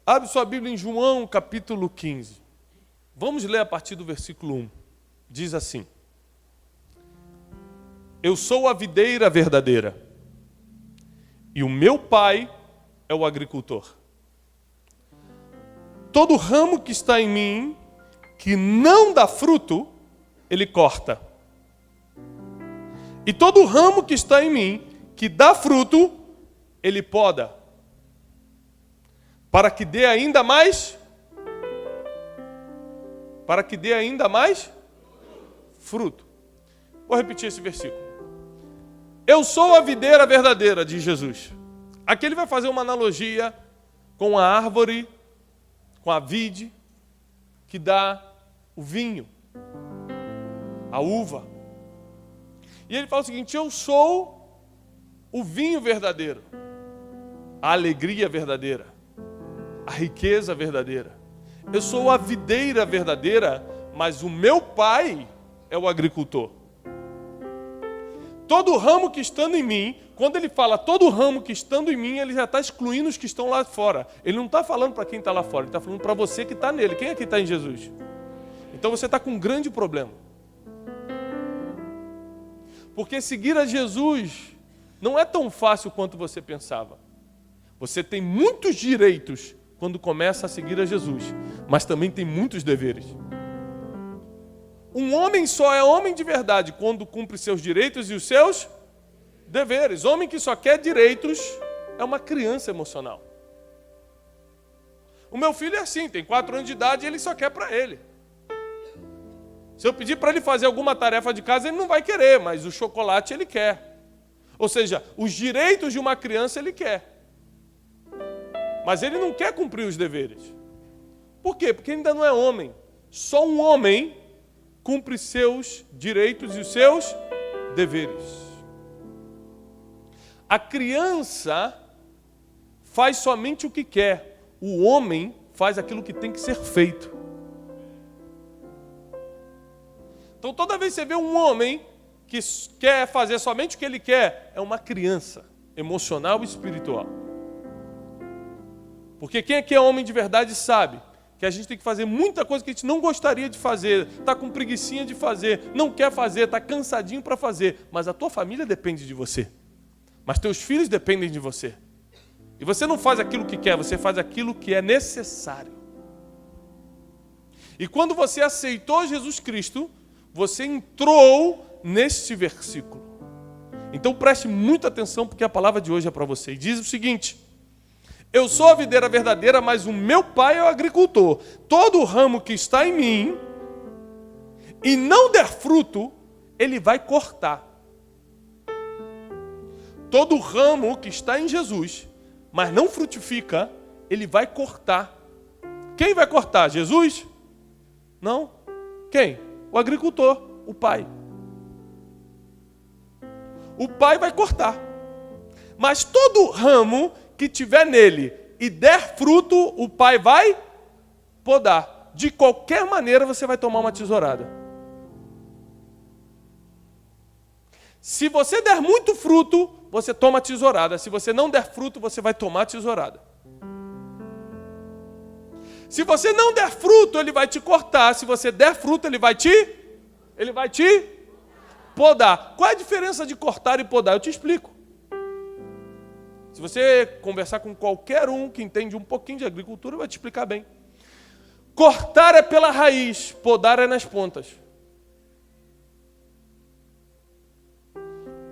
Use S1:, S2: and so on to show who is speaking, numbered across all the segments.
S1: Abre sua Bíblia em João, capítulo 15. Vamos ler a partir do versículo 1. Diz assim: Eu sou a videira verdadeira, e o meu pai é o agricultor. Todo ramo que está em mim, que não dá fruto, ele corta. E todo ramo que está em mim, que dá fruto, ele poda, para que dê ainda mais fruto. Vou repetir esse versículo. Eu sou a videira verdadeira, diz Jesus. Aqui ele vai fazer uma analogia com a árvore, com a vide, que dá o vinho, a uva. E ele fala o seguinte: eu sou o vinho verdadeiro, a alegria verdadeira, a riqueza verdadeira. Eu sou a videira verdadeira, mas o meu pai é o agricultor. Todo ramo que estando em mim, quando ele fala todo ramo que estando em mim, ele já está excluindo os que estão lá fora. Ele não está falando para quem está lá fora, ele está falando para você que está nele. Quem é que está em Jesus? Então você está com um grande problema. Porque seguir a Jesus não é tão fácil quanto você pensava. Você tem muitos direitos quando começa a seguir a Jesus, mas também tem muitos deveres. Um homem só é homem de verdade quando cumpre seus direitos e os seus deveres. Homem que só quer direitos é uma criança emocional. O meu filho é assim, tem 4 anos de idade e ele só quer para ele. Se eu pedir para ele fazer alguma tarefa de casa, ele não vai querer, mas o chocolate ele quer. Ou seja, os direitos de uma criança ele quer. Mas ele não quer cumprir os deveres. Por quê? Porque ainda não é homem. Só um homem cumpre seus direitos e os seus deveres. A criança faz somente o que quer. O homem faz aquilo que tem que ser feito. Então toda vez que você vê um homem que quer fazer somente o que ele quer, é uma criança emocional e espiritual. Porque quem aqui é homem de verdade sabe que a gente tem que fazer muita coisa que a gente não gostaria de fazer, está com preguicinha de fazer, não quer fazer, está cansadinho para fazer, mas a tua família depende de você, mas teus filhos dependem de você, e você não faz aquilo que quer, você faz aquilo que é necessário. E quando você aceitou Jesus Cristo, você entrou neste versículo. Então preste muita atenção, porque a palavra de hoje é para você, e diz o seguinte: eu sou a videira verdadeira, mas o meu pai é o agricultor. Todo ramo que está em mim e não der fruto, ele vai cortar. Todo ramo que está em Jesus, mas não frutifica, ele vai cortar. Quem vai cortar? Jesus? Não. Quem? O agricultor, o pai. O pai vai cortar. Mas todo ramo que tiver nele e der fruto, o pai vai podar. De qualquer maneira você vai tomar uma tesourada. Se você der muito fruto, você toma tesourada. Se você não der fruto, você vai tomar tesourada. Se você não der fruto, ele vai te cortar. Se você der fruto, ele vai te podar. Qual é a diferença de cortar e podar? Eu te explico. Se você conversar com qualquer um que entende um pouquinho de agricultura, vai te explicar bem. Cortar é pela raiz, podar é nas pontas.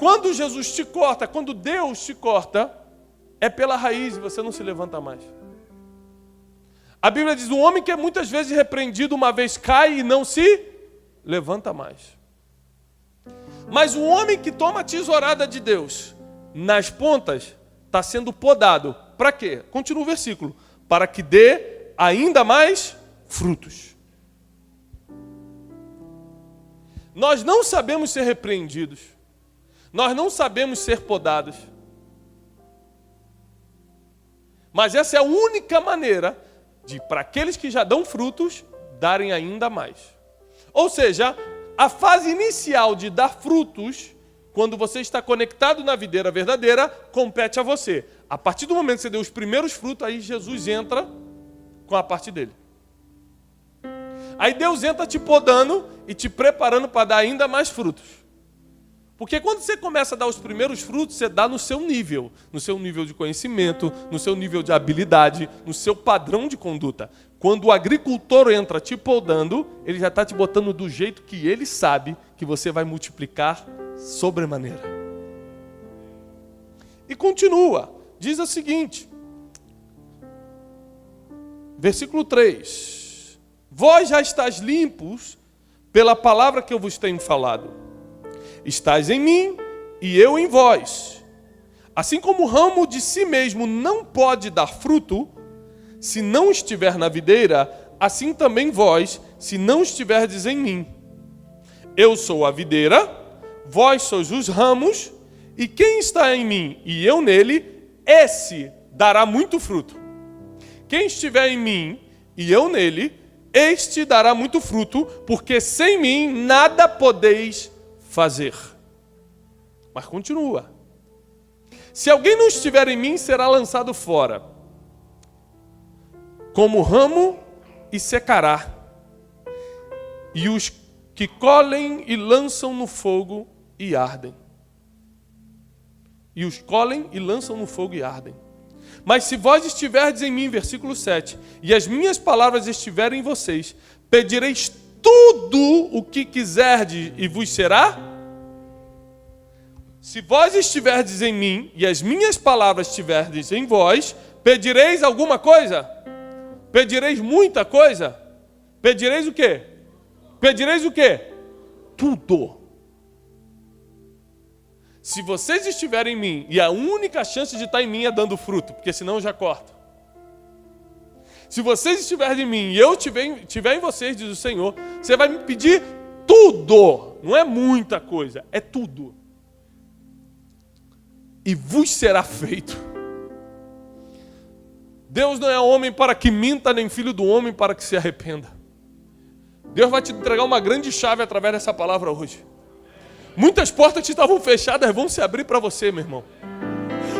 S1: Quando Jesus te corta, quando Deus te corta, é pela raiz e você não se levanta mais. A Bíblia diz: o homem que é muitas vezes repreendido, uma vez cai e não se levanta mais. Mas o homem que toma a tesourada de Deus nas pontas, está sendo podado. Para quê? Continua o versículo. Para que dê ainda mais frutos. Nós não sabemos ser repreendidos. Nós não sabemos ser podados. Mas essa é a única maneira de, para aqueles que já dão frutos, darem ainda mais. Ou seja, a fase inicial de dar frutos, quando você está conectado na videira verdadeira, compete a você. A partir do momento que você deu os primeiros frutos, aí Jesus entra com a parte dele. Aí Deus entra te podando e te preparando para dar ainda mais frutos. Porque quando você começa a dar os primeiros frutos, você dá no seu nível de conhecimento, no seu nível de habilidade, no seu padrão de conduta. Quando o agricultor entra te podando, ele já está te botando do jeito que ele sabe que você vai multiplicar sobremaneira. E continua, diz o seguinte, versículo 3: Vós já estáis limpos pela palavra que eu vos tenho falado. Estais em mim e eu em vós. Assim como o ramo de si mesmo não pode dar fruto, se não estiver na videira, assim também vós, se não estiverdes em mim. Eu sou a videira, vós sois os ramos, e quem está em mim e eu nele, esse dará muito fruto. Quem estiver em mim e eu nele, este dará muito fruto, porque sem mim nada podeis fazer. Mas continua. Se alguém não estiver em mim, será lançado fora, como ramo, e secará. E os que colhem e lançam no fogo e ardem. E os colhem e lançam no fogo e ardem. Mas se vós estiverdes em mim, versículo 7, e as minhas palavras estiverem em vocês, pedireis tudo o que quiserdes e vos será. Se vós estiverdes em mim e as minhas palavras estiverdes em vós, pedireis alguma coisa? Pedireis muita coisa? Pedireis o quê? Pedireis o quê? Tudo. Se vocês estiverem em mim, e a única chance de estar em mim é dando fruto, porque senão eu já corto. Se vocês estiverem em mim e eu estiver em vocês, diz o Senhor, você vai me pedir tudo. Não é muita coisa, é tudo. E vos será feito. Deus não é homem para que minta, nem filho do homem para que se arrependa. Deus vai te entregar uma grande chave através dessa palavra hoje. Muitas portas que estavam fechadas vão se abrir para você, meu irmão.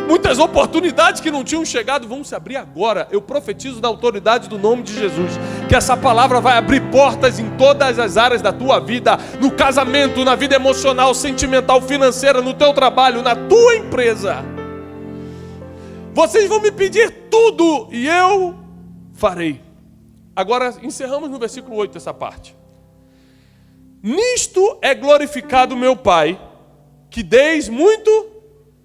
S1: Muitas oportunidades que não tinham chegado vão se abrir agora. Eu profetizo na autoridade do nome de Jesus que essa palavra vai abrir portas em todas as áreas da tua vida, no casamento, na vida emocional, sentimental, financeira, no teu trabalho, na tua empresa. Vocês vão me pedir tudo e eu farei. Agora encerramos no versículo 8 essa parte. Nisto é glorificado meu Pai, que deis muito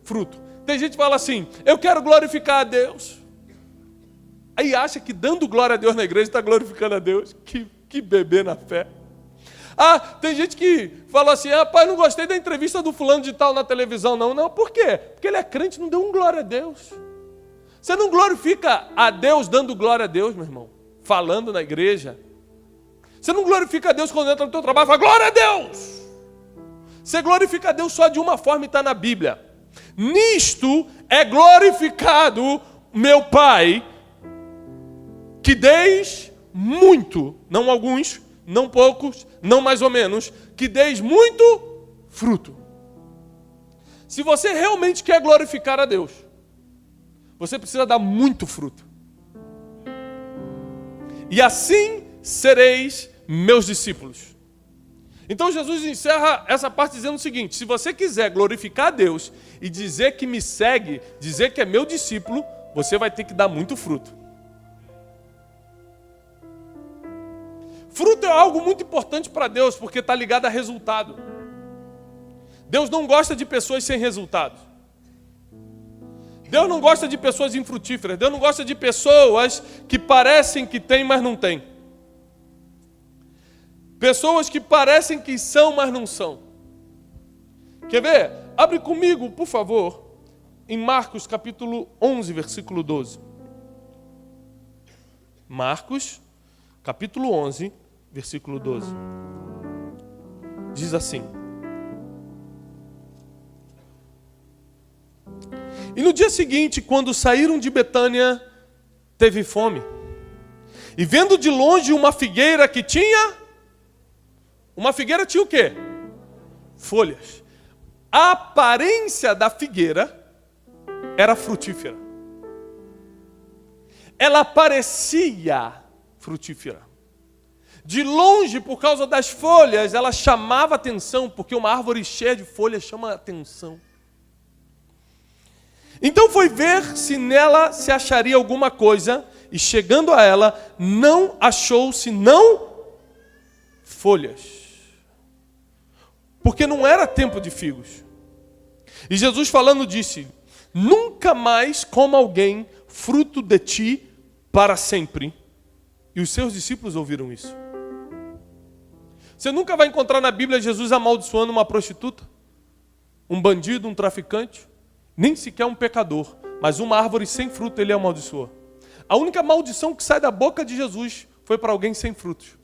S1: fruto. Tem gente que fala assim, eu quero glorificar a Deus. Aí acha que dando glória a Deus na igreja está glorificando a Deus. Que bebê na fé. Ah, tem gente que fala assim, pai, não gostei da entrevista do fulano de tal na televisão. Não, por quê? Porque ele é crente, não deu um glória a Deus. Você não glorifica a Deus dando glória a Deus, meu irmão. Falando na igreja. Você não glorifica a Deus quando entra no teu trabalho e fala, glória a Deus. Você glorifica a Deus só de uma forma e está na Bíblia. Nisto é glorificado meu Pai, que deis muito, não alguns, não poucos, não mais ou menos, que deis muito fruto. Se você realmente quer glorificar a Deus, você precisa dar muito fruto. E assim sereis meus discípulos. Então Jesus encerra essa parte dizendo o seguinte, se você quiser glorificar a Deus e dizer que me segue, dizer que é meu discípulo, você vai ter que dar muito fruto. Fruto é algo muito importante para Deus, porque está ligado a resultado. Deus não gosta de pessoas sem resultado. Deus não gosta de pessoas infrutíferas. Deus não gosta de pessoas que parecem que têm, mas não têm. Pessoas que parecem que são, mas não são. Quer ver? Abre comigo, por favor, em Marcos capítulo 11, versículo 12. Marcos, capítulo 11, versículo 12. Diz assim. E no dia seguinte, quando saíram de Betânia, teve fome. E vendo de longe uma figueira que tinha... Uma figueira tinha o quê? Folhas. A aparência da figueira era frutífera. ela parecia frutífera. De longe, por causa das folhas, ela chamava atenção, porque uma árvore cheia de folhas chama atenção. Então foi ver se nela se acharia alguma coisa, e chegando a ela, não achou senão folhas. Porque não era tempo de figos. E Jesus falando disse: nunca mais coma alguém fruto de ti para sempre. E os seus discípulos ouviram isso. Você nunca vai encontrar na Bíblia Jesus amaldiçoando uma prostituta, um bandido, um traficante, nem sequer um pecador. Mas uma árvore sem fruto ele amaldiçoou. A única maldição que sai da boca de Jesus foi para alguém sem frutos.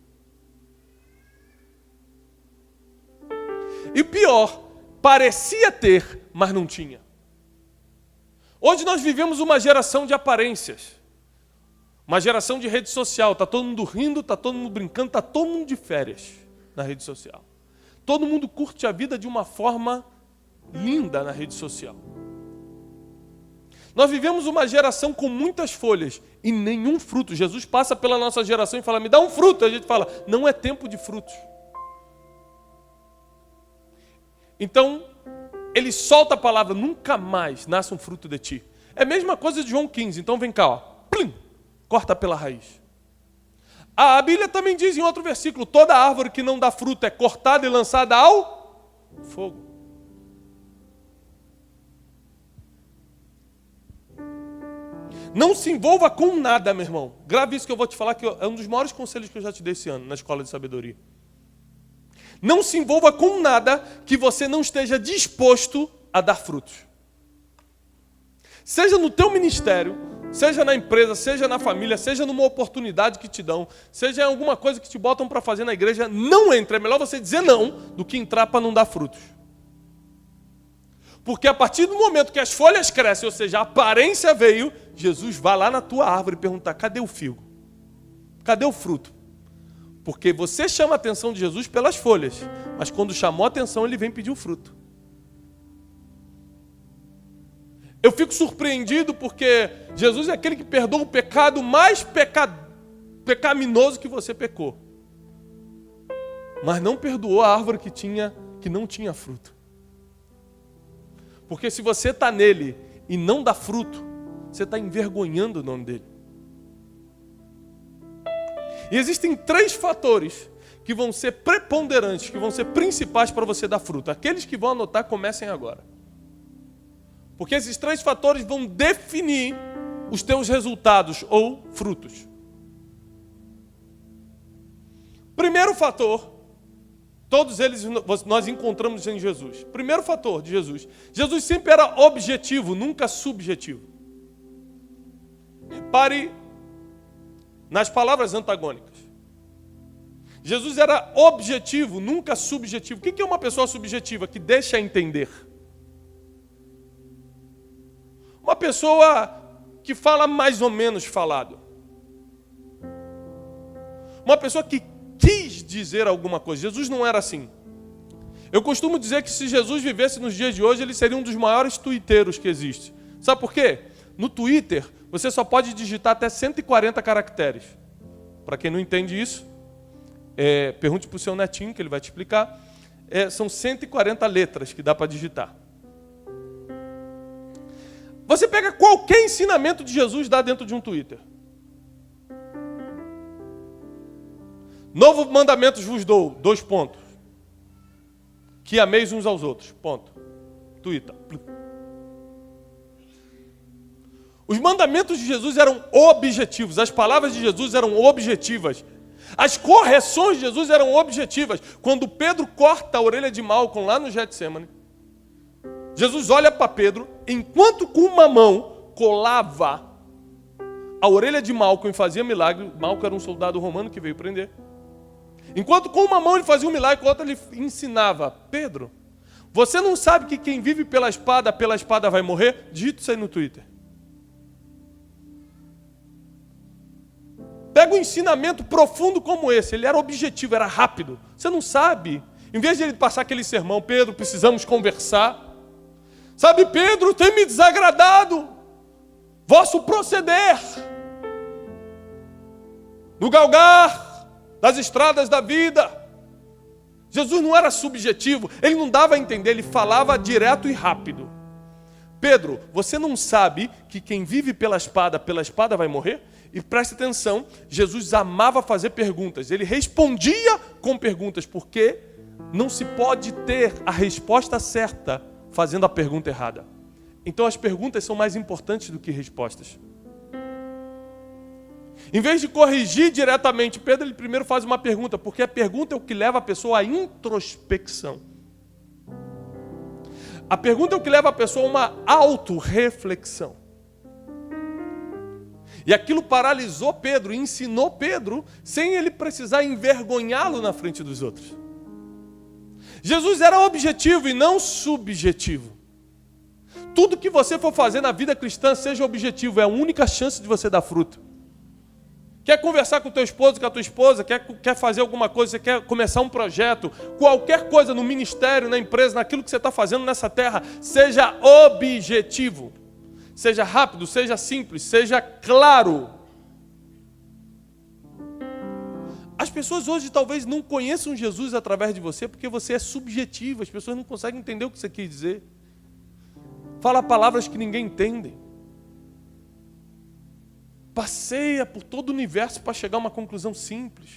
S1: E pior, parecia ter, mas não tinha. Hoje nós vivemos uma geração de aparências. Uma geração de rede social. Está todo mundo rindo, está todo mundo brincando, está todo mundo de férias na rede social. Todo mundo curte a vida de uma forma linda na rede social. Nós vivemos uma geração com muitas folhas e nenhum fruto. Jesus passa pela nossa geração e fala: me dá um fruto. A gente fala: não é tempo de frutos. Então, ele solta a palavra: nunca mais nasce um fruto de ti. É a mesma coisa de João 15. Então vem cá, ó. Plim, corta pela raiz. A Bíblia também diz em outro versículo: toda árvore que não dá fruto é cortada e lançada ao fogo. Não se envolva com nada, meu irmão. Grave isso que eu vou te falar, que é um dos maiores conselhos que eu já te dei esse ano na Escola de Sabedoria. Não se envolva com nada que você não esteja disposto a dar frutos. Seja no teu ministério, seja na empresa, seja na família, seja numa oportunidade que te dão, seja em alguma coisa que te botam para fazer na igreja, não entre. É melhor você dizer não do que entrar para não dar frutos. Porque a partir do momento que as folhas crescem, ou seja, a aparência veio, Jesus vai lá na tua árvore e perguntar: cadê o figo? Cadê o fruto? Porque você chama a atenção de Jesus pelas folhas, mas quando chamou a atenção, ele vem pedir o fruto. Eu fico surpreendido porque Jesus é aquele que perdoa o pecado mais pecaminoso que você pecou. Mas não perdoou a árvore que não tinha fruto. Porque se você está nele e não dá fruto, você está envergonhando o nome dele. E existem 3 fatores que vão ser preponderantes, que vão ser principais para você dar fruto. Aqueles que vão anotar, comecem agora. Porque esses 3 fatores vão definir os teus resultados ou frutos. Primeiro fator, todos eles nós encontramos em Jesus. Primeiro fator de Jesus. Jesus sempre era objetivo, nunca subjetivo. Repare nas palavras antagônicas. Jesus era objetivo, nunca subjetivo. O que é uma pessoa subjetiva? Que deixa entender. Uma pessoa que fala mais ou menos falado. Uma pessoa que quis dizer alguma coisa. Jesus não era assim. Eu costumo dizer que se Jesus vivesse nos dias de hoje, ele seria um dos maiores tuiteiros que existe. Sabe por quê? No Twitter, você só pode digitar até 140 caracteres. Para quem não entende isso, pergunte para o seu netinho, que ele vai te explicar. São 140 letras que dá para digitar. Você pega qualquer ensinamento de Jesus e dá dentro de um Twitter. Novo mandamento vos dou, 2 pontos. Que ameis uns aos outros, ponto. Twitter. Os mandamentos de Jesus eram objetivos, as palavras de Jesus eram objetivas. As correções de Jesus eram objetivas. Quando Pedro corta a orelha de Malcom lá no Getsemane, Jesus olha para Pedro, enquanto com uma mão colava a orelha de Malcom e fazia milagre. Malcom era um soldado romano que veio prender. Enquanto com uma mão ele fazia um milagre, com a outra ele ensinava. Pedro, você não sabe que quem vive pela espada vai morrer? Digita isso aí no Twitter. Pega um ensinamento profundo como esse. Ele era objetivo, era rápido. Você não sabe. Em vez de ele passar aquele sermão: Pedro, precisamos conversar. Sabe, Pedro, tem me desagradado vosso proceder. no galgar das estradas da vida. Jesus não era subjetivo, ele não dava a entender, ele falava direto e rápido. Pedro, você não sabe que quem vive pela espada vai morrer? E preste atenção, Jesus amava fazer perguntas, ele respondia com perguntas, porque não se pode ter a resposta certa fazendo a pergunta errada. Então as perguntas são mais importantes do que respostas. Em vez de corrigir diretamente, Pedro ele primeiro faz uma pergunta, porque a pergunta é o que leva a pessoa à introspecção. A pergunta é o que leva a pessoa a uma autorreflexão. E aquilo paralisou Pedro, e ensinou Pedro, sem ele precisar envergonhá-lo na frente dos outros. Jesus era objetivo e não subjetivo. Tudo que você for fazer na vida cristã, seja objetivo, é a única chance de você dar fruto. Quer conversar com o teu esposo, com a tua esposa, quer fazer alguma coisa, você quer começar um projeto, qualquer coisa no ministério, na empresa, naquilo que você está fazendo nessa terra, seja objetivo. Seja rápido, seja simples, seja claro. As pessoas hoje talvez não conheçam Jesus através de você, porque você é subjetivo, as pessoas não conseguem entender o que você quer dizer. Fala palavras que ninguém entende. Passeia por todo o universo para chegar a uma conclusão simples.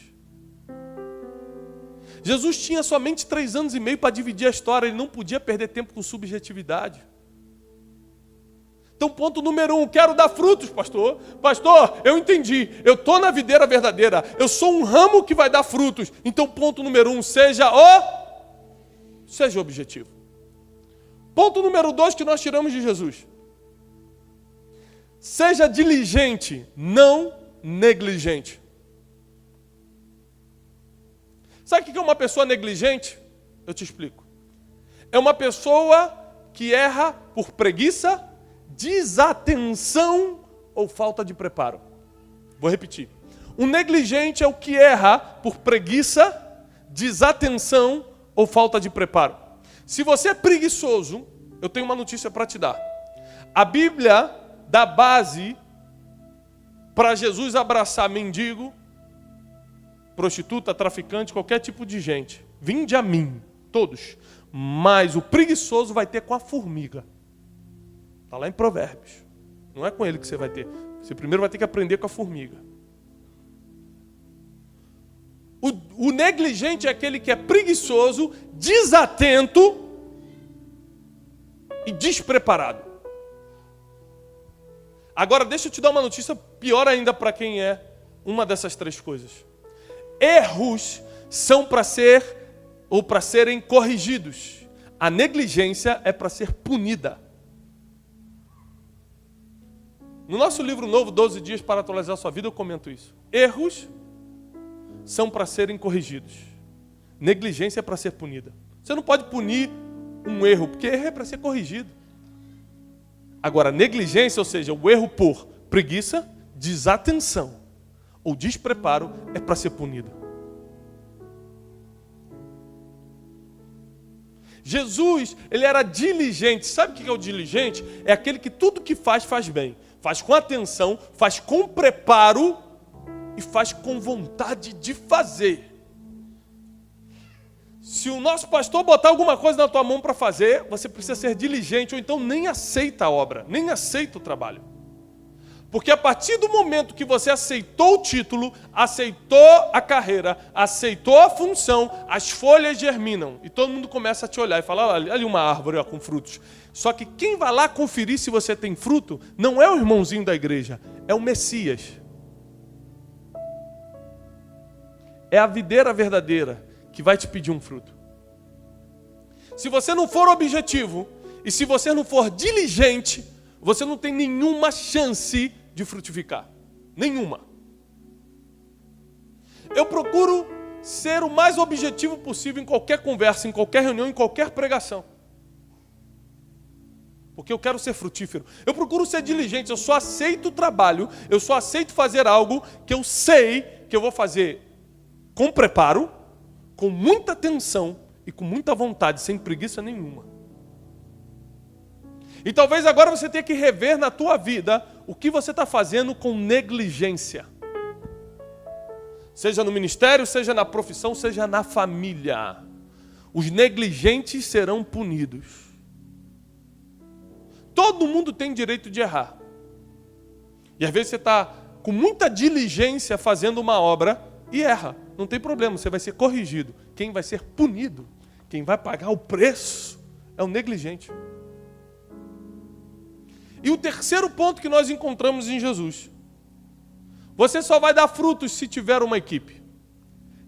S1: Jesus tinha somente 3 anos e meio para dividir a história, ele não podia perder tempo com subjetividade. Então, ponto número 1, quero dar frutos, pastor. Pastor, eu entendi, eu estou na videira verdadeira, eu sou um ramo que vai dar frutos. Então, ponto número 1, seja objetivo. Ponto número 2 que nós tiramos de Jesus. Seja diligente, não negligente. Sabe o que é uma pessoa negligente? Eu te explico. É uma pessoa que erra por preguiça, desatenção ou falta de preparo. Vou repetir. Um negligente é o que erra por preguiça, desatenção ou falta de preparo. Se você é preguiçoso, eu tenho uma notícia para te dar. A Bíblia dá base para Jesus abraçar mendigo, prostituta, traficante, qualquer tipo de gente. Vinde a mim, todos. Mas o preguiçoso vai ter com a formiga. Está lá em Provérbios. Não é com ele que você vai ter. Você primeiro vai ter que aprender com a formiga. O negligente é aquele que é preguiçoso, desatento e despreparado. Agora, deixa eu te dar uma notícia pior ainda para quem é uma dessas 3 coisas. Erros são para serem corrigidos. A negligência é para ser punida. No nosso livro novo, 12 dias para atualizar a sua vida, eu comento isso. Erros são para serem corrigidos. Negligência é para ser punida. Você não pode punir um erro, porque erro é para ser corrigido. Agora, negligência, ou seja, o erro por preguiça, desatenção ou despreparo, é para ser punido. Jesus, ele era diligente. Sabe o que é o diligente? É aquele que tudo que faz bem. Faz com atenção, faz com preparo e faz com vontade de fazer. Se o nosso pastor botar alguma coisa na tua mão para fazer, você precisa ser diligente, ou então nem aceita a obra, nem aceita o trabalho. Porque a partir do momento que você aceitou o título, aceitou a carreira, aceitou a função, as folhas germinam. E todo mundo começa a te olhar e falar, olha ali uma árvore com frutos. Só que quem vai lá conferir se você tem fruto, não é o irmãozinho da igreja, é o Messias. É a videira verdadeira que vai te pedir um fruto. Se você não for objetivo e se você não for diligente, você não tem nenhuma chance de frutificar. Nenhuma. Eu procuro ser o mais objetivo possível em qualquer conversa, em qualquer reunião, em qualquer pregação. Porque eu quero ser frutífero. Eu procuro ser diligente, eu só aceito o trabalho, eu só aceito fazer algo que eu sei que eu vou fazer com preparo, com muita atenção e com muita vontade, sem preguiça nenhuma. E talvez agora você tenha que rever na tua vida o que você está fazendo com negligência. Seja no ministério, seja na profissão, seja na família. Os negligentes serão punidos. Todo mundo tem direito de errar. E às vezes você está com muita diligência fazendo uma obra e erra. Não tem problema, você vai ser corrigido. Quem vai ser punido, quem vai pagar o preço, é o negligente. E o terceiro ponto que nós encontramos em Jesus: você só vai dar frutos se tiver uma equipe.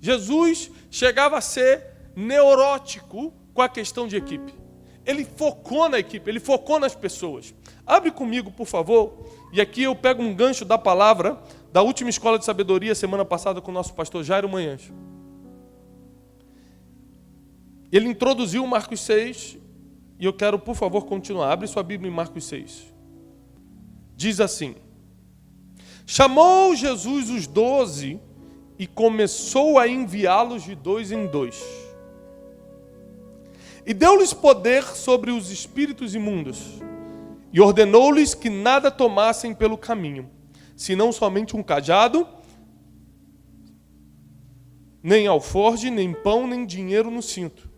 S1: Jesus chegava a ser neurótico com a questão de equipe. Ele focou na equipe, ele focou nas pessoas. Abre comigo, por favor, e aqui eu pego um gancho da palavra da última escola de sabedoria, semana passada, com o nosso pastor Jairo Manhãs. Ele introduziu Marcos 6, e eu quero, por favor, continuar. Abre sua Bíblia em Marcos 6. Diz assim: chamou Jesus os 12 e começou a enviá-los de 2 em 2. E deu-lhes poder sobre os espíritos imundos, e ordenou-lhes que nada tomassem pelo caminho, senão somente um cajado, nem alforje, nem pão, nem dinheiro no cinto,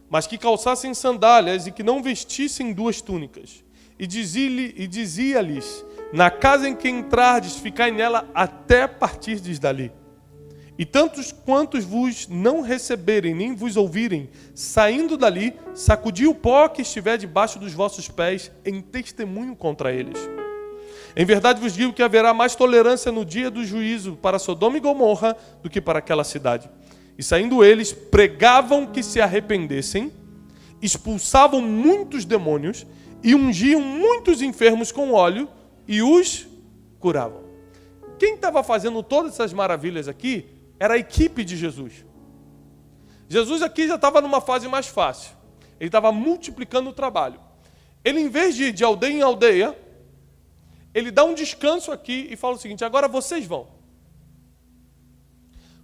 S1: mas que calçassem sandálias e que não vestissem 2 túnicas. E dizia-lhes: na casa em que entrardes, ficai nela até partirdes dali. E tantos quantos vos não receberem, nem vos ouvirem, saindo dali, sacudi o pó que estiver debaixo dos vossos pés, em testemunho contra eles. Em verdade vos digo que haverá mais tolerância no dia do juízo para Sodoma e Gomorra do que para aquela cidade. E saindo eles, pregavam que se arrependessem, expulsavam muitos demônios e ungiam muitos enfermos com óleo e os curavam. Quem estava fazendo todas essas maravilhas aqui era a equipe de Jesus. Jesus aqui já estava numa fase mais fácil. Ele estava multiplicando o trabalho. Ele, em vez de ir de aldeia em aldeia, ele dá um descanso aqui e fala o seguinte: agora vocês vão.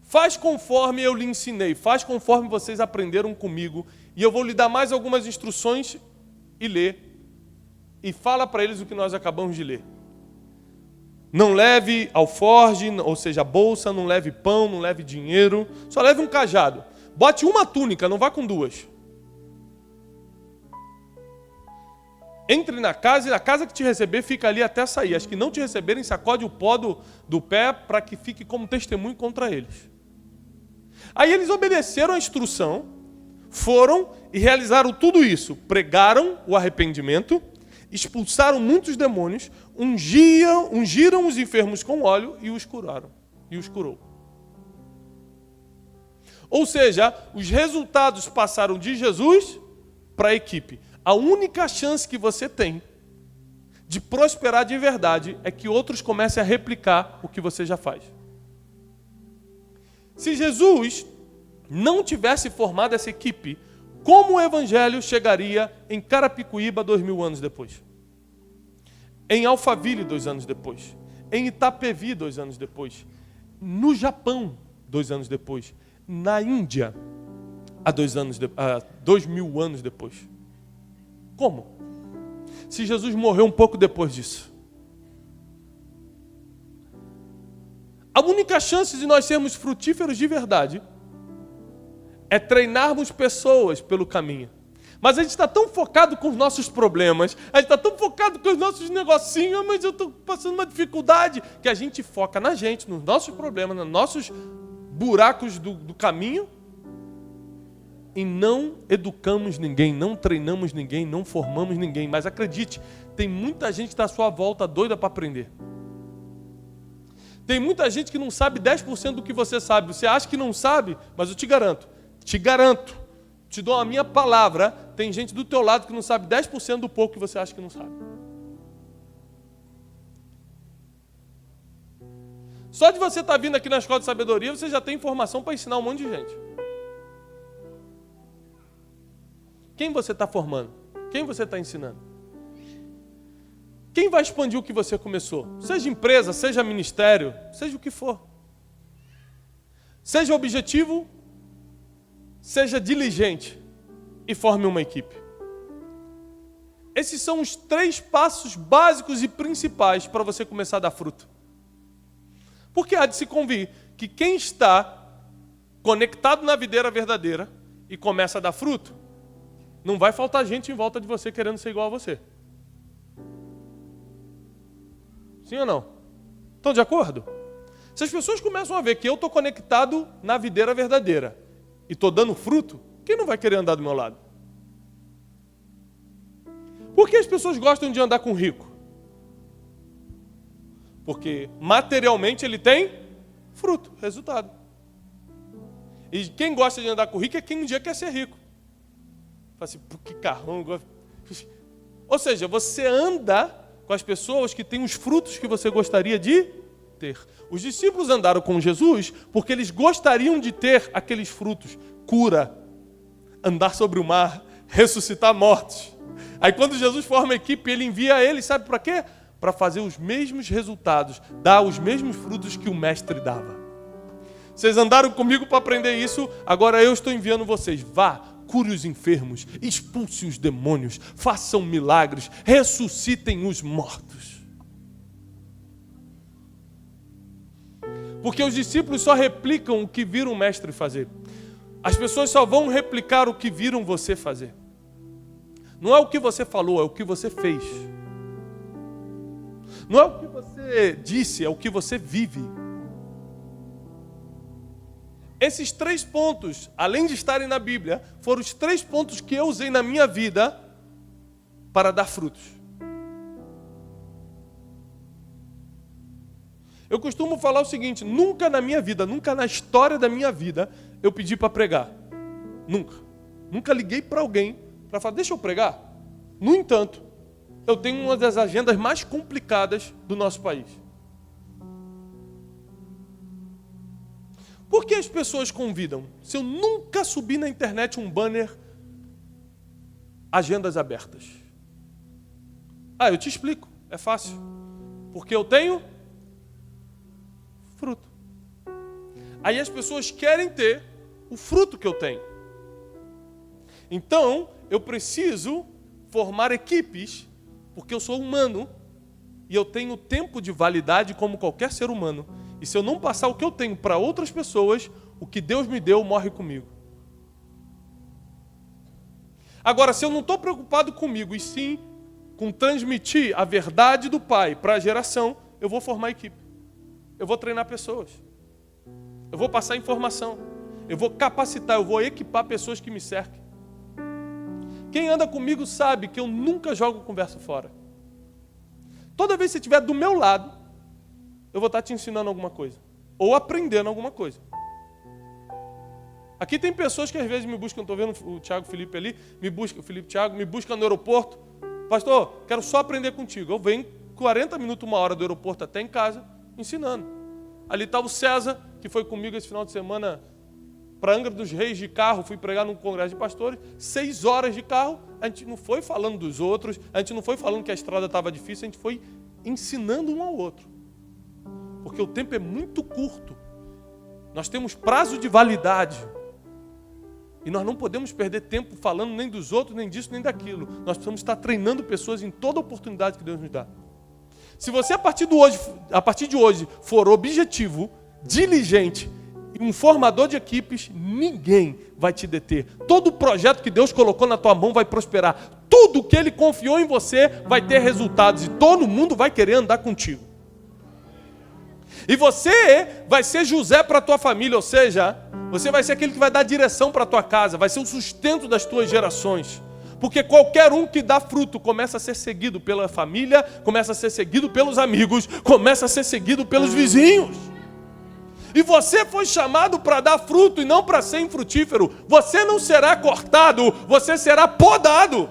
S1: Faz conforme eu lhe ensinei, faz conforme vocês aprenderam comigo, e eu vou lhe dar mais algumas instruções e ler. E fala para eles o que nós acabamos de ler. Não leve alforje, ou seja, bolsa, não leve pão, não leve dinheiro, só leve um cajado. Bote uma túnica, não vá com 2. Entre na casa, e a casa que te receber fica ali até sair. As que não te receberem, sacode o pó do pé para que fique como testemunho contra eles. Aí eles obedeceram a instrução, foram e realizaram tudo isso. Pregaram o arrependimento, expulsaram muitos demônios, ungiram os enfermos com óleo e os curaram. E os curou. Ou seja, os resultados passaram de Jesus para a equipe. A única chance que você tem de prosperar de verdade é que outros comecem a replicar o que você já faz. Se Jesus não tivesse formado essa equipe, como o Evangelho chegaria em Carapicuíba 2000 anos depois? Em Alphaville 2 anos depois? Em Itapevi 2 anos depois? No Japão 2 anos depois? Na Índia há 2000 anos depois? Como? Se Jesus morreu um pouco depois disso. A única chance de nós sermos frutíferos de verdade é treinarmos pessoas pelo caminho. Mas a gente está tão focado com os nossos problemas, a gente está tão focado com os nossos negocinhos, mas eu estou passando uma dificuldade, que a gente foca na gente, nos nossos problemas, nos nossos buracos do caminho, e não educamos ninguém, não treinamos ninguém, não formamos ninguém. Mas acredite, tem muita gente que está à sua volta doida para aprender. Tem muita gente que não sabe 10% do que você sabe. Você acha que não sabe, mas eu te garanto, te dou a minha palavra, tem gente do teu lado que não sabe 10% do pouco que você acha que não sabe. Só de você estar vindo aqui na Escola de Sabedoria, você já tem informação para ensinar um monte de gente. Quem você está formando? Quem você está ensinando? Quem vai expandir o que você começou? Seja empresa, seja ministério, seja o que for. Seja objetivo, seja diligente e forme uma equipe. Esses são os 3 passos básicos e principais para você começar a dar fruto. Porque há de se convir que quem está conectado na videira verdadeira e começa a dar fruto, não vai faltar gente em volta de você querendo ser igual a você. Sim ou não? Estão de acordo? Se as pessoas começam a ver que eu estou conectado na videira verdadeira e estou dando fruto, quem não vai querer andar do meu lado? Por que as pessoas gostam de andar com rico? Porque materialmente ele tem fruto, resultado. E quem gosta de andar com rico é quem um dia quer ser rico. Fala assim, pô, que carrão. Ou seja, você anda com as pessoas que têm os frutos que você gostaria de ter. Os discípulos andaram com Jesus porque eles gostariam de ter aqueles frutos. Cura, andar sobre o mar, ressuscitar mortos. Aí quando Jesus forma uma equipe, ele envia eles, sabe para quê? Para fazer os mesmos resultados, dar os mesmos frutos que o mestre dava. Vocês andaram comigo para aprender isso, agora eu estou enviando vocês. Vá, cure os enfermos, expulse os demônios, façam milagres, ressuscitem os mortos. Porque os discípulos só replicam o que viram o mestre fazer. As pessoas só vão replicar o que viram você fazer. Não é o que você falou, é o que você fez. Não é o que você disse, é o que você vive. Esses 3 pontos, além de estarem na Bíblia, foram os 3 pontos que eu usei na minha vida para dar frutos. Eu costumo falar o seguinte, nunca na minha vida, nunca na história da minha vida, eu pedi para pregar. Nunca. Nunca liguei para alguém para falar, deixa eu pregar. No entanto, eu tenho uma das agendas mais complicadas do nosso país. Por que as pessoas convidam? Se eu nunca subi na internet um banner, agendas abertas. Ah, eu te explico, é fácil. Porque eu tenho fruto. Aí as pessoas querem ter o fruto que eu tenho. Então, eu preciso formar equipes, porque eu sou humano e eu tenho tempo de validade como qualquer ser humano. E se eu não passar o que eu tenho para outras pessoas, o que Deus me deu morre comigo. Agora, se eu não estou preocupado comigo, e sim com transmitir a verdade do Pai para a geração, eu vou formar equipe. Eu vou treinar pessoas. Eu vou passar informação. Eu vou capacitar, eu vou equipar pessoas que me cerquem. Quem anda comigo sabe que eu nunca jogo conversa fora. Toda vez que você estiver do meu lado, eu vou estar te ensinando alguma coisa. Ou aprendendo alguma coisa. Aqui tem pessoas que às vezes me buscam, estou vendo o Thiago Felipe ali, o Felipe Thiago, me busca no aeroporto. Pastor, quero só aprender contigo. Eu venho 40 minutos, 1 hora do aeroporto até em casa, ensinando. Ali está o César, que foi comigo esse final de semana para Angra dos Reis de carro, fui pregar num congresso de pastores, 6 horas de carro, a gente não foi falando dos outros, a gente não foi falando que a estrada estava difícil, a gente foi ensinando um ao outro. Porque o tempo é muito curto. Nós temos prazo de validade. E nós não podemos perder tempo falando nem dos outros, nem disso, nem daquilo. Nós precisamos estar treinando pessoas em toda oportunidade que Deus nos dá. Se você, a partir de hoje, for objetivo, diligente e um formador de equipes, ninguém vai te deter. Todo projeto que Deus colocou na tua mão vai prosperar. Tudo que Ele confiou em você vai ter resultados. E todo mundo vai querer andar contigo. E você vai ser José para a tua família, ou seja, você vai ser aquele que vai dar direção para a tua casa, vai ser o sustento das tuas gerações. Porque qualquer um que dá fruto começa a ser seguido pela família, começa a ser seguido pelos amigos, começa a ser seguido pelos vizinhos. E você foi chamado para dar fruto e não para ser infrutífero. Você não será cortado, você será podado.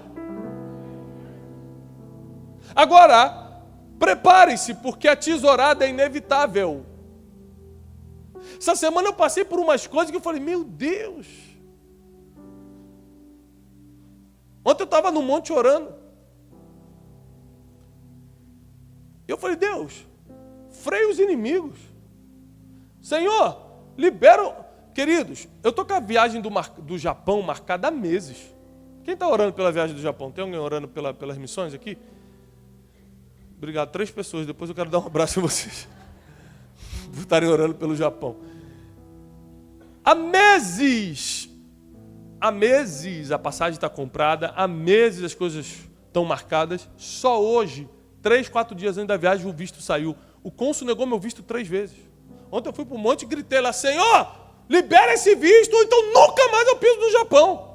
S1: Agora, prepare-se, porque a tesourada é inevitável. Essa semana eu passei por umas coisas que eu falei, meu Deus. Ontem eu estava no monte orando. Eu falei, Deus, freia os inimigos. Senhor, libera. Queridos, eu estou com a viagem do Japão marcada há meses. Quem está orando pela viagem do Japão? Tem alguém orando pelas missões aqui? Obrigado, 3 pessoas. Depois eu quero dar um abraço a vocês. Por estarem orando pelo Japão. Há meses, a passagem está comprada, há meses as coisas estão marcadas. Só hoje, 3, 4 dias antes da viagem, o visto saiu. O cônsul negou meu visto 3 vezes. Ontem eu fui para o monte e gritei lá, Senhor, libera esse visto, ou então nunca mais eu piso no Japão.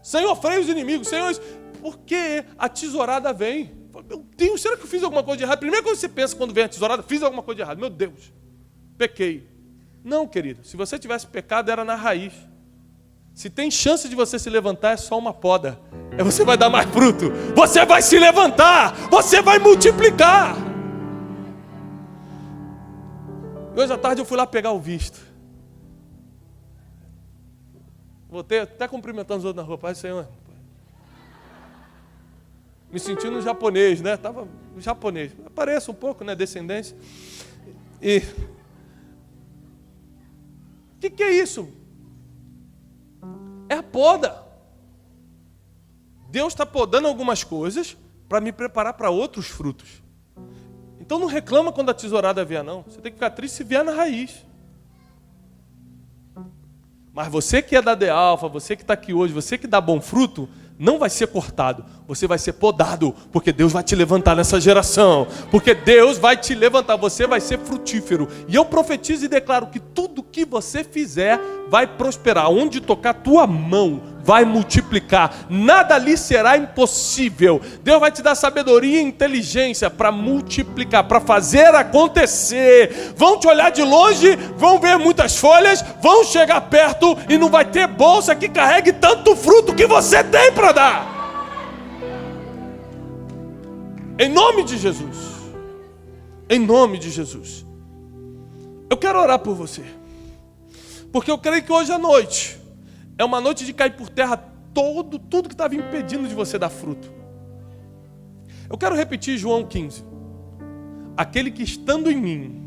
S1: Senhor, freia os inimigos. Senhor, por que a tesourada vem? Meu Deus, será que eu fiz alguma coisa de errado? Primeira coisa que você pensa quando vem a tesourada, fiz alguma coisa de errado. Meu Deus, pequei. Não, querido, se você tivesse pecado, era na raiz. Se tem chance de você se levantar, é só uma poda. Você vai dar mais fruto. Você vai se levantar. Você vai multiplicar. E hoje à tarde eu fui lá pegar o visto. Voltei até cumprimentando os outros na rua. Pai, Senhor. Me sentindo japonês, né? Estava japonês. Pareço um pouco, né? Descendência. E... o que é isso? É a poda. Deus está podando algumas coisas para me preparar para outros frutos. Então não reclama quando a tesourada vier, não. Você tem que ficar triste se vier na raiz. Mas você que é da De Alfa, você que está aqui hoje, você que dá bom fruto, não vai ser cortado, você vai ser podado, porque Deus vai te levantar nessa geração, porque Deus vai te levantar, você vai ser frutífero. E eu profetizo e declaro que tudo que você fizer vai prosperar, onde tocar tua mão vai multiplicar, nada ali será impossível. Deus vai te dar sabedoria e inteligência para multiplicar, para fazer acontecer. Vão te olhar de longe, vão ver muitas folhas, vão chegar perto e não vai ter bolsa que carregue tanto fruto que você tem para dar. Em nome de Jesus. Em nome de Jesus. Eu quero orar por você. Porque eu creio que hoje à noite é uma noite de cair por terra tudo que estava impedindo de você dar fruto. Eu quero repetir João 15. Aquele que estando em mim.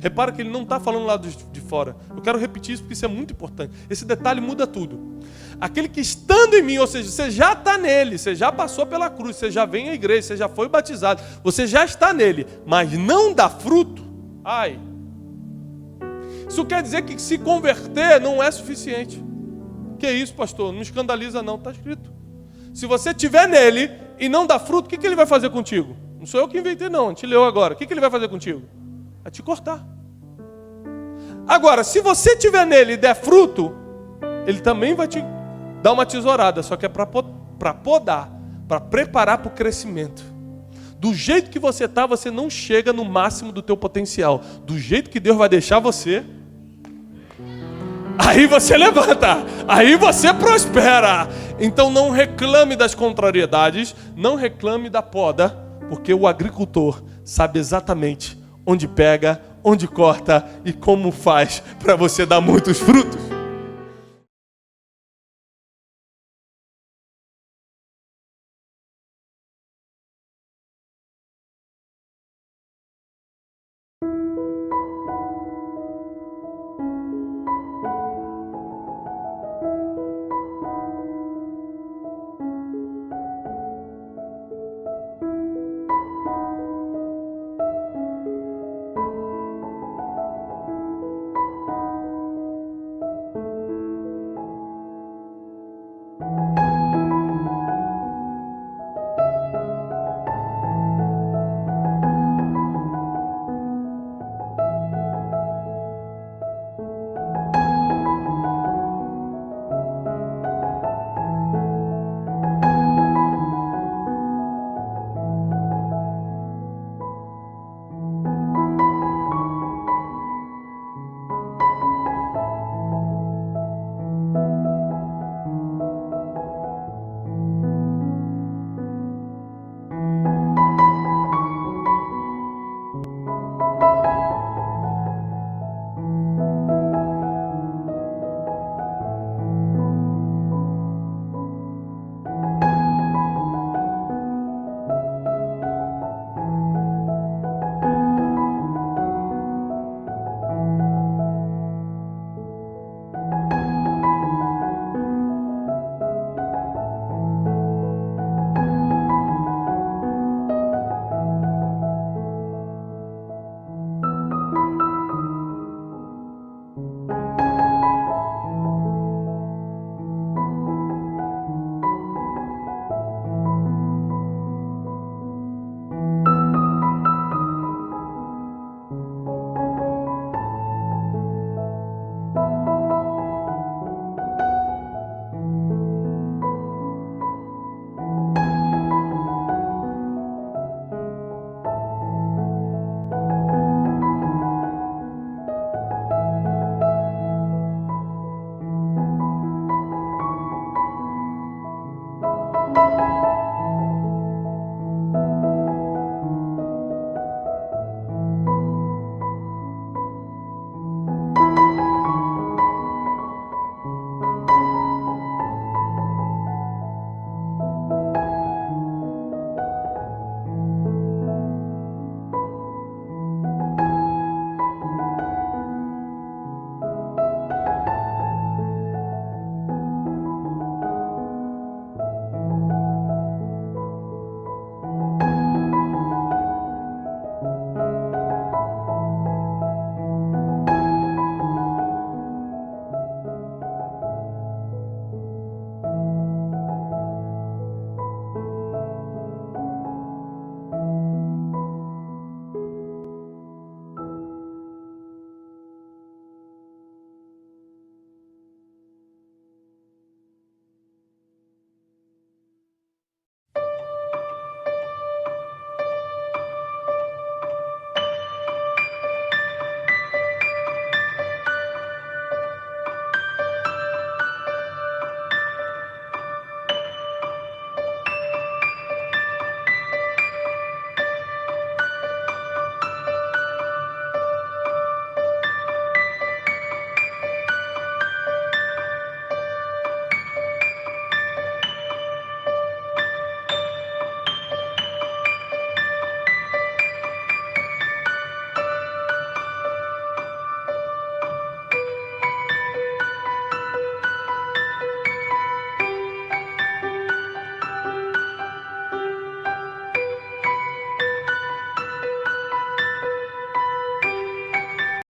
S1: Repara que ele não está falando lá de fora. Eu quero repetir isso porque isso é muito importante. Esse detalhe muda tudo. Aquele que estando em mim, ou seja, você já está nele, você já passou pela cruz, você já vem à igreja, você já foi batizado, você já está nele, mas não dá fruto. Ai. Isso quer dizer que se converter não é suficiente. Que isso, pastor? Não escandaliza não, está escrito. Se você estiver nele e não dá fruto, o que ele vai fazer contigo? Não sou eu que inventei não, a gente leu agora. O que ele vai fazer contigo? Vai te cortar. Agora, se você estiver nele e der fruto, ele também vai te dar uma tesourada, só que é para podar, para preparar para o crescimento. Do jeito que você está, você não chega no máximo do teu potencial. Do jeito que Deus vai deixar você, aí você levanta, aí você prospera. Então não reclame das contrariedades, não reclame da poda, porque o agricultor sabe exatamente onde pega, onde corta e como faz para você dar muitos frutos.